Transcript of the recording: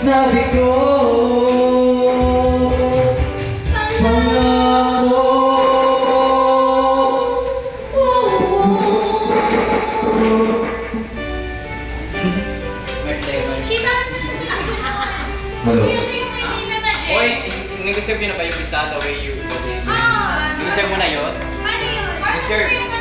sabi ko pangako. Hello. Oy, nag-serve yun na ba yung isa the way you... Nag-serve mo na yun? Paano yun? Nag-serve.